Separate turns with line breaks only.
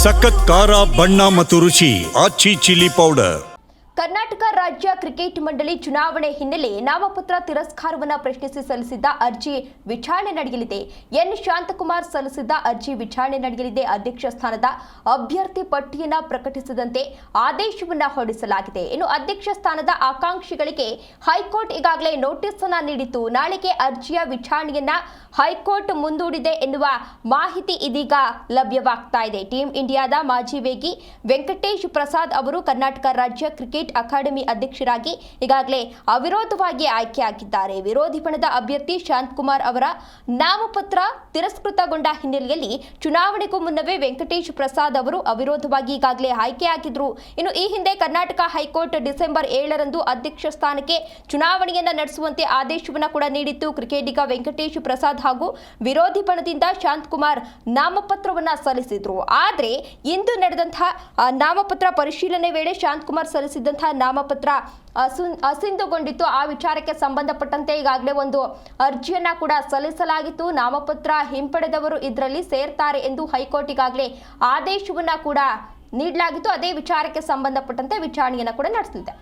ಸಖತ್ ಖಾರ ಬಣ್ಣ ಮತ್ತು ರುಚಿ ಆಚಿ ಚಿಲ್ಲಿ ಪೌಡರ್.
ಕರ್ನಾಟಕ ರಾಜ್ಯ ಕ್ರಿಕೆಟ್ ಮಂಡಳಿ ಚುನಾವಣೆ ಹಿನ್ನೆಲೆ ನಾಮಪತ್ರ ತಿರಸ್ಕಾರವನ್ನು ಪ್ರಶ್ನಿಸಿ ಸಲ್ಲಿಸಿದ್ದ ಅರ್ಜಿ ವಿಚಾರಣೆ ನಡೆಯಲಿದೆ. ಎನ್ ಶಾಂತಕುಮಾರ್ ಸಲ್ಲಿಸಿದ್ದ ಅರ್ಜಿ ವಿಚಾರಣೆ ನಡೆಯಲಿದೆ. ಅಧ್ಯಕ್ಷ ಸ್ಥಾನದ ಅಭ್ಯರ್ಥಿ ಪಟ್ಟಿಯನ್ನು ಪ್ರಕಟಿಸದಂತೆ ಆದೇಶವನ್ನು ಹೊರಡಿಸಲಾಗಿದೆ. ಇನ್ನು ಅಧ್ಯಕ್ಷ ಸ್ಥಾನದ ಆಕಾಂಕ್ಷಿಗಳಿಗೆ ಹೈಕೋರ್ಟ್ ಈಗಾಗಲೇ ನೋಟಿಸ್ ಅನ್ನು ನೀಡಿತ್ತು. ನಾಳೆಗೆ ಅರ್ಜಿಯ ವಿಚಾರಣೆಯನ್ನ ಹೈಕೋರ್ಟ್ ಮುಂದೂಡಿದೆ ಎನ್ನುವ ಮಾಹಿತಿ ಇದೀಗ ಲಭ್ಯವಾಗ್ತಾ ಇದೆ. ಟೀಂ ಇಂಡಿಯಾದ ಮಾಜಿ ವೇಗಿ ವೆಂಕಟೇಶ್ ಪ್ರಸಾದ್ ಅವರು ಕರ್ನಾಟಕ ರಾಜ್ಯ ಕ್ರಿಕೆಟ್ ಅಕಾಡೆಮಿ ಅಧ್ಯಕ್ಷರಾಗಿ ಈಗಾಗಲೇ ಅವಿರೋಧವಾಗಿ ಆಯ್ಕೆಯಾಗಿದ್ದಾರೆ. ವಿರೋಧಿ ಬಣದ ಅಭ್ಯರ್ಥಿ ಶಾಂತಕುಮಾರ್ ಅವರ ನಾಮಪತ್ರ ತಿರಸ್ಕೃತಗೊಂಡ ಹಿನ್ನೆಲೆಯಲ್ಲಿ ಚುನಾವಣೆಗೂ ಮುನ್ನವೇ ವೆಂಕಟೇಶ್ ಪ್ರಸಾದ್ ಅವರು ಅವಿರೋಧವಾಗಿ ಈಗಾಗಲೇ ಆಯ್ಕೆಯಾಗಿದ್ರು. ಇನ್ನು ಈ ಹಿಂದೆ ಕರ್ನಾಟಕ ಹೈಕೋರ್ಟ್ ಡಿಸೆಂಬರ್ 7ರಂದು ಅಧ್ಯಕ್ಷ ಸ್ಥಾನಕ್ಕೆ ಚುನಾವಣೆಯನ್ನ ನಡೆಸುವಂತೆ ಆದೇಶವನ್ನು ಕೂಡ ನೀಡಿತ್ತು. ಕ್ರಿಕೆಟಿಗ ವೆಂಕಟೇಶ್ ಪ್ರಸಾದ್ ಹಾಗೂ ವಿರೋಧಿ ಬಣದಿಂದ ಶಾಂತಕುಮಾರ್ ನಾಮಪತ್ರವನ್ನ ಸಲ್ಲಿಸಿದ್ರು. ಆದರೆ ಇಂದು ನಡೆದಂತಹ ನಾಮಪತ್ರ ಪರಿಶೀಲನೆ ವೇಳೆ ಶಾಂತಕುಮಾರ್ ಸಲ್ಲಿಸಿದಂತಹ ನಾಮಪತ್ರ ಅಸಿಂಧುಗೊಂಡಿತ್ತು. ಆ ವಿಚಾರಕ್ಕೆ ಸಂಬಂಧಪಟ್ಟಂತೆ ಈಗಾಗಲೇ ಒಂದು ಅರ್ಜಿಯನ್ನ ಕೂಡ ಸಲ್ಲಿಸಲಾಗಿತ್ತು. ನಾಮಪತ್ರ ಹಿಂಪಡೆದವರು ಇದರಲ್ಲಿ ಸೇರ್ತಾರೆ ಎಂದು ಹೈಕೋರ್ಟ್ ಈಗಾಗಲೇ ಆದೇಶವನ್ನ ಕೂಡ ನೀಡಲಾಗಿತ್ತು. ಅದೇ ವಿಚಾರಕ್ಕೆ ಸಂಬಂಧಪಟ್ಟಂತೆ ವಿಚಾರಣೆಯನ್ನ ಕೂಡ ನಡೆಸಲಿದೆ.